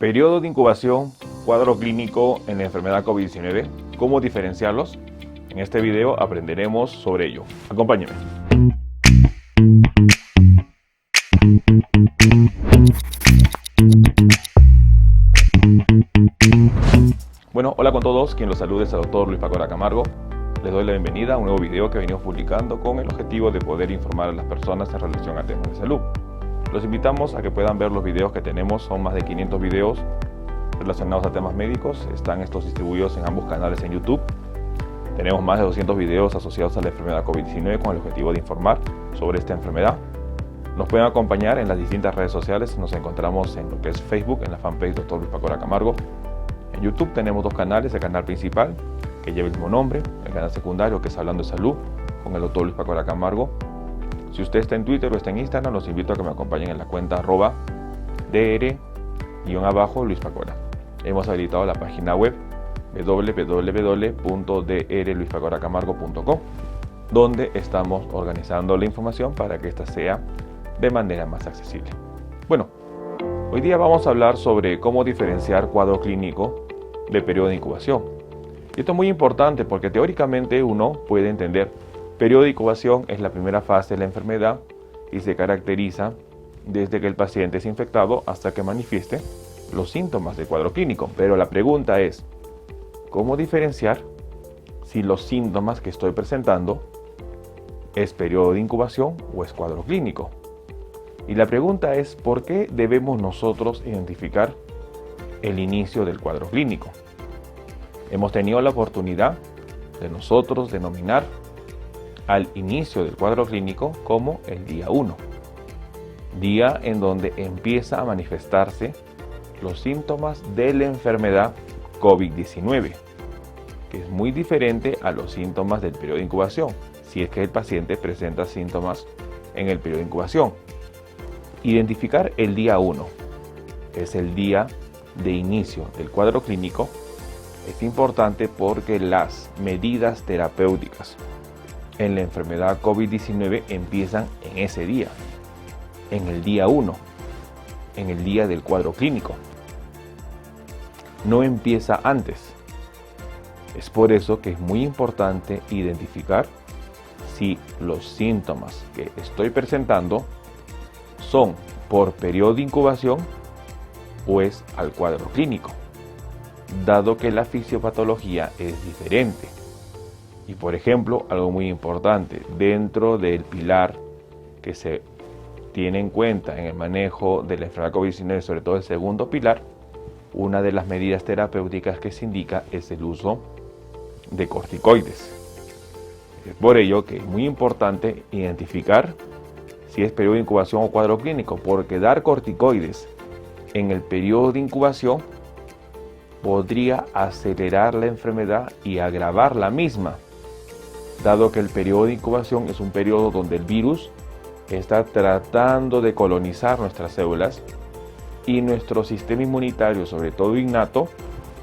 Periodo de incubación, cuadro clínico en la enfermedad COVID-19, ¿cómo diferenciarlos? En este video aprenderemos sobre ello. Acompáñenme. Bueno, hola con todos, quien los saluda es el doctor Luis Pacora Camargo. Les doy la bienvenida a un nuevo video que venimos publicando con el objetivo de poder informar a las personas en relación a temas de salud. Los invitamos a que puedan ver los videos que tenemos, son más de 500 videos relacionados a temas médicos. Están estos distribuidos en ambos canales en YouTube. Tenemos más de 200 videos asociados a la enfermedad COVID-19 con el objetivo de informar sobre esta enfermedad. Nos pueden acompañar en las distintas redes sociales. Nos encontramos en lo que es Facebook, en la fanpage Dr. Luis Pacora Camargo. En YouTube tenemos dos canales, el canal principal que lleva el mismo nombre, el canal secundario que es Hablando de Salud con el Dr. Luis Pacora Camargo. Si usted está en Twitter o está en Instagram, los invito a que me acompañen en la cuenta @dr_Luis Pacora. Hemos habilitado la página web www.drluispacoracamargo.com, donde estamos organizando la información para que ésta sea de manera más accesible. Bueno, hoy día vamos a hablar sobre cómo diferenciar cuadro clínico de periodo de incubación. Y esto es muy importante porque teóricamente uno puede entender periodo de incubación es la primera fase de la enfermedad y se caracteriza desde que el paciente es infectado hasta que manifieste los síntomas del cuadro clínico. Pero la pregunta es, ¿cómo diferenciar si los síntomas que estoy presentando es periodo de incubación o es cuadro clínico? Y la pregunta es, ¿por qué debemos nosotros identificar el inicio del cuadro clínico? Hemos tenido la oportunidad de nosotros denominar al inicio del cuadro clínico como el día 1, día en donde empieza a manifestarse los síntomas de la enfermedad COVID-19, que es muy diferente a los síntomas del periodo de incubación, si es que el paciente presenta síntomas en el periodo de incubación. Identificar el día 1, que es el día de inicio del cuadro clínico, es importante porque las medidas terapéuticas en la enfermedad COVID-19 empiezan en ese día, en el día 1, en el día del cuadro clínico. No empieza antes. Es por eso que es muy importante identificar si los síntomas que estoy presentando son por periodo de incubación o es al cuadro clínico, dado que la fisiopatología es diferente. Y por ejemplo, algo muy importante, dentro del pilar que se tiene en cuenta en el manejo de la enfermedad COVID-19, sobre todo el segundo pilar, una de las medidas terapéuticas que se indica es el uso de corticoides. Es por ello que es muy importante identificar si es periodo de incubación o cuadro clínico, porque dar corticoides en el periodo de incubación podría acelerar la enfermedad y agravar la misma, dado que el periodo de incubación es un periodo donde el virus está tratando de colonizar nuestras células y nuestro sistema inmunitario, sobre todo innato,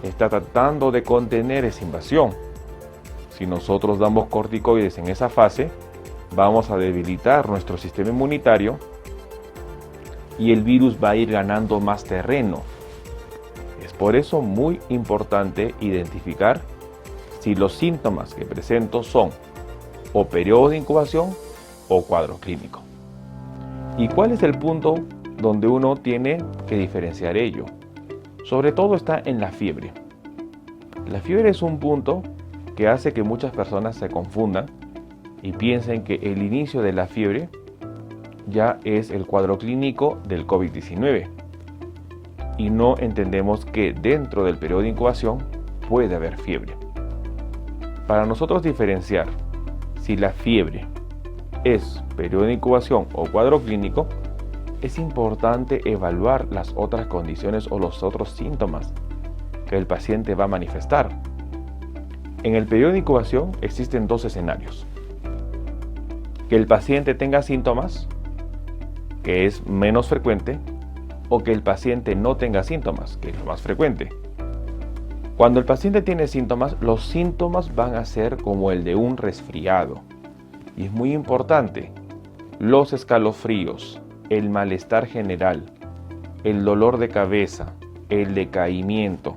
está tratando de contener esa invasión. Si nosotros damos corticoides en esa fase, vamos a debilitar nuestro sistema inmunitario y el virus va a ir ganando más terreno. Es por eso muy importante identificar si los síntomas que presento son o periodo de incubación o cuadro clínico. ¿Y cuál es el punto donde uno tiene que diferenciar ello? Sobre todo está en la fiebre. La fiebre es un punto que hace que muchas personas se confundan y piensen que el inicio de la fiebre ya es el cuadro clínico del COVID-19. Y no entendemos que dentro del periodo de incubación puede haber fiebre. Para nosotros diferenciar si la fiebre es periodo de incubación o cuadro clínico, es importante evaluar las otras condiciones o los otros síntomas que el paciente va a manifestar. En el periodo de incubación existen dos escenarios: que el paciente tenga síntomas, que es menos frecuente, o que el paciente no tenga síntomas, que es lo más frecuente. Cuando el paciente tiene síntomas, los síntomas van a ser como el de un resfriado. Y es muy importante, los escalofríos, el malestar general, el dolor de cabeza, el decaimiento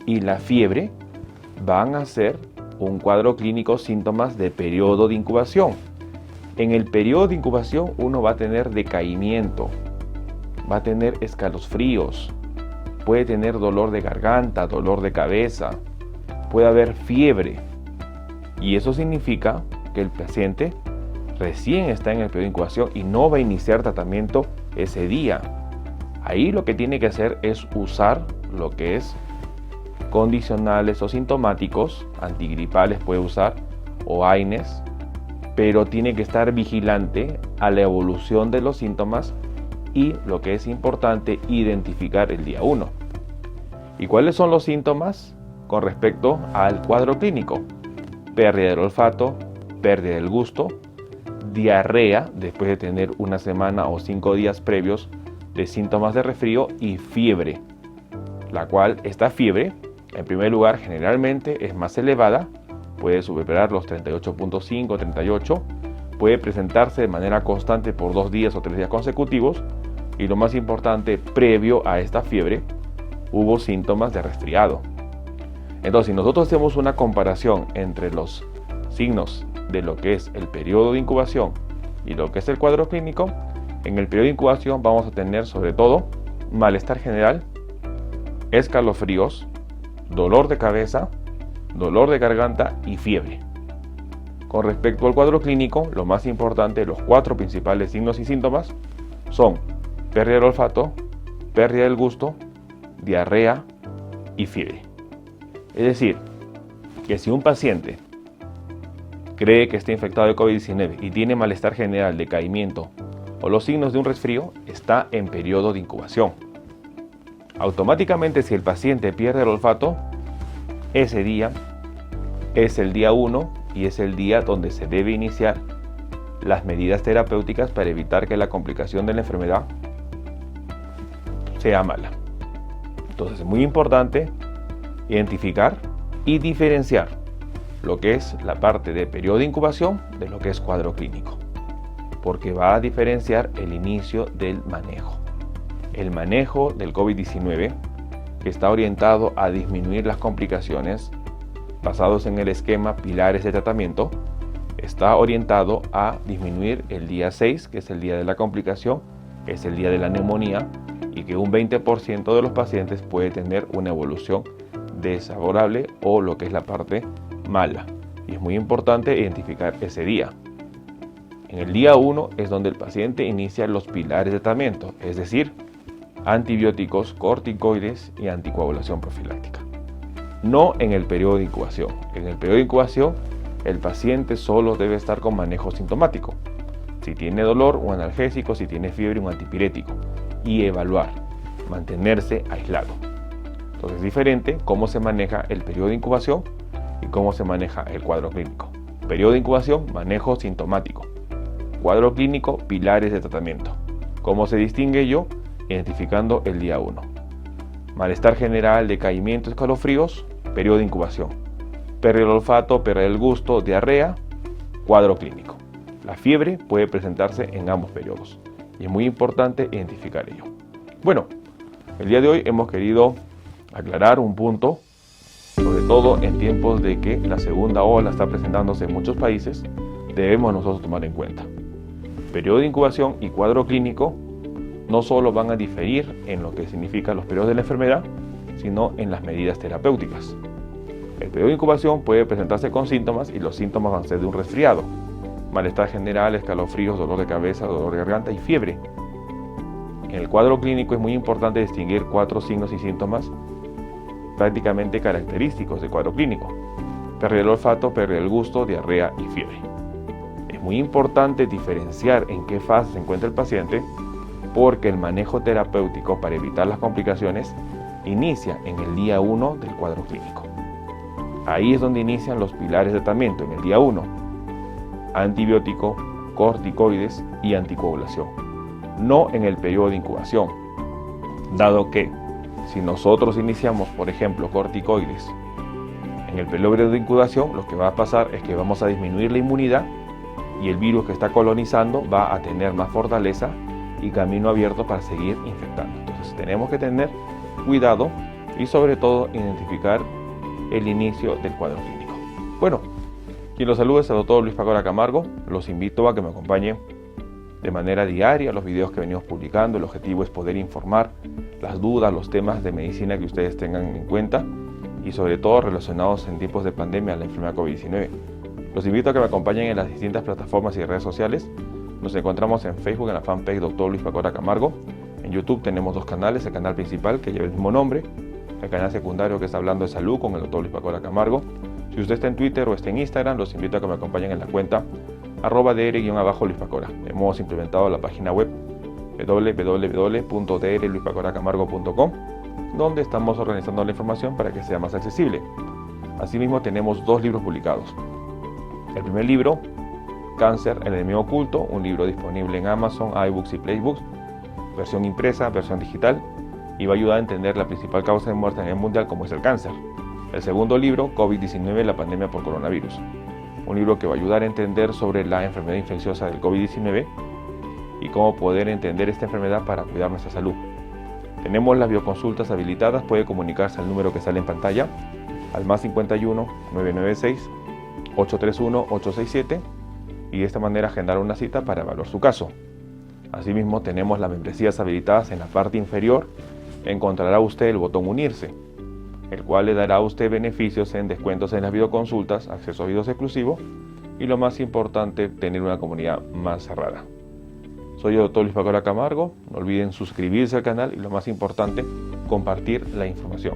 y la fiebre van a ser un cuadro clínico, síntomas de periodo de incubación. En el periodo de incubación uno va a tener decaimiento, va a tener escalofríos, puede tener dolor de garganta, dolor de cabeza, puede haber fiebre. Y eso significa que el paciente recién está en el periodo de incubación y no va a iniciar tratamiento ese día. Ahí lo que tiene que hacer es usar lo que es condicionales o sintomáticos, antigripales puede usar, o AINES, pero tiene que estar vigilante a la evolución de los síntomas y, lo que es importante, identificar el día 1. ¿Y cuáles son los síntomas con respecto al cuadro clínico? Pérdida del olfato, pérdida del gusto, diarrea después de tener una semana o 5 días previos de síntomas de resfrío y fiebre, la cual esta fiebre, en primer lugar, generalmente es más elevada, puede superar los 38.5, 38, puede presentarse de manera constante por 2 días o 3 días consecutivos y, lo más importante, previo a esta fiebre hubo síntomas de resfriado. Entonces, si nosotros hacemos una comparación entre los signos de lo que es el periodo de incubación y lo que es el cuadro clínico, en el periodo de incubación vamos a tener sobre todo malestar general, escalofríos, dolor de cabeza, dolor de garganta y fiebre. Con respecto al cuadro clínico, lo más importante, los 4 principales signos y síntomas son pérdida del olfato, pérdida del gusto, diarrea y fiebre. Es decir, que si un paciente cree que está infectado de COVID-19 y tiene malestar general, decaimiento o los signos de un resfrío, está en periodo de incubación. Automáticamente, si el paciente pierde el olfato, ese día es el día 1 y es el día donde se debe iniciar las medidas terapéuticas para evitar que la complicación de la enfermedad sea mala. Entonces es muy importante identificar y diferenciar lo que es la parte de periodo de incubación de lo que es cuadro clínico, porque va a diferenciar el inicio del manejo. El manejo del COVID-19, que está orientado a disminuir las complicaciones basados en el esquema pilares de tratamiento, está orientado a disminuir el día 6, que es el día de la complicación, es el día de la neumonía, y que un 20% de los pacientes puede tener una evolución desfavorable o lo que es la parte mala. Y es muy importante identificar ese día. En el día 1 es donde el paciente inicia los pilares de tratamiento, es decir, antibióticos, corticoides y anticoagulación profiláctica. No en el periodo de incubación. En el periodo de incubación, el paciente solo debe estar con manejo sintomático. Si tiene dolor, un analgésico, si tiene fiebre, un antipirético. Y evaluar, mantenerse aislado. Entonces es diferente cómo se maneja el periodo de incubación y cómo se maneja el cuadro clínico. Periodo de incubación, manejo sintomático. Cuadro clínico, pilares de tratamiento. ¿Cómo se distingue yo? Identificando el día 1. Malestar general, decaimiento, escalofríos, periodo de incubación. Pérdida del olfato, pérdida del gusto, diarrea, cuadro clínico. La fiebre puede presentarse en ambos periodos y es muy importante identificar ello. Bueno, el día de hoy hemos querido aclarar un punto, sobre todo en tiempos de que la segunda ola está presentándose en muchos países, debemos nosotros tomar en cuenta. Periodo de incubación y cuadro clínico no solo van a diferir en lo que significan los periodos de la enfermedad, sino en las medidas terapéuticas. El periodo de incubación puede presentarse con síntomas y los síntomas van a ser de un resfriado, malestar general, escalofríos, dolor de cabeza, dolor de garganta y fiebre. En el cuadro clínico es muy importante distinguir 4 signos y síntomas prácticamente característicos del cuadro clínico: pérdida del olfato, pérdida del gusto, diarrea y fiebre. Es muy importante diferenciar en qué fase se encuentra el paciente, porque el manejo terapéutico para evitar las complicaciones inicia en el día 1 del cuadro clínico. Ahí es donde inician los pilares de tratamiento, en el día 1. Antibiótico, corticoides y anticoagulación. No en el periodo de incubación, dado que si nosotros iniciamos, por ejemplo, corticoides en el periodo de incubación, lo que va a pasar es que vamos a disminuir la inmunidad y el virus que está colonizando va a tener más fortaleza y camino abierto para seguir infectando. Entonces tenemos que tener cuidado y sobre todo identificar el inicio del cuadro clínico. Bueno, quien los saluda es el doctor Luis Pacora Camargo. Los invito a que me acompañen de manera diaria a los videos que venimos publicando. El objetivo es poder informar las dudas, los temas de medicina que ustedes tengan en cuenta y sobre todo relacionados en tiempos de pandemia a la enfermedad COVID-19. Los invito a que me acompañen en las distintas plataformas y redes sociales. Nos encontramos en Facebook en la fanpage Dr. Luis Pacora Camargo. En YouTube tenemos dos canales, el canal principal que lleva el mismo nombre, el canal secundario que está Hablando de Salud con el Dr. Luis Pacora Camargo. Si usted está en Twitter o está en Instagram, los invito a que me acompañen en la cuenta @dr_Luis Pacora. Hemos implementado la página web www.drluispacoracamargo.com, donde estamos organizando la información para que sea más accesible. Asimismo, tenemos dos libros publicados. El primer libro, Cáncer, el enemigo oculto, un libro disponible en Amazon, iBooks y Playbooks, versión impresa, versión digital, y va a ayudar a entender la principal causa de muerte a nivel mundial, como es el cáncer. El segundo libro, COVID-19, la pandemia por coronavirus, un libro que va a ayudar a entender sobre la enfermedad infecciosa del COVID-19 y cómo poder entender esta enfermedad para cuidar nuestra salud. Tenemos las bioconsultas habilitadas, puede comunicarse al número que sale en pantalla, al +51 996 831 867, y de esta manera agendar una cita para evaluar su caso. Asimismo, tenemos las membresías habilitadas. En la parte inferior encontrará usted el botón Unirse, el cual le dará a usted beneficios en descuentos en las videoconsultas, acceso a videos exclusivos y, lo más importante, tener una comunidad más cerrada. Soy el Dr. Luis Pacora Camargo. No olviden suscribirse al canal y, lo más importante, compartir la información.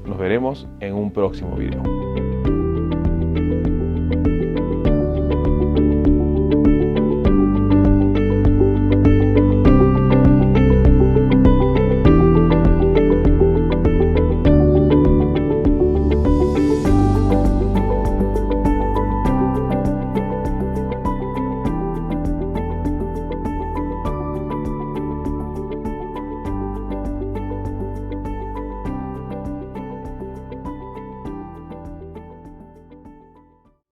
Nos veremos en un próximo video.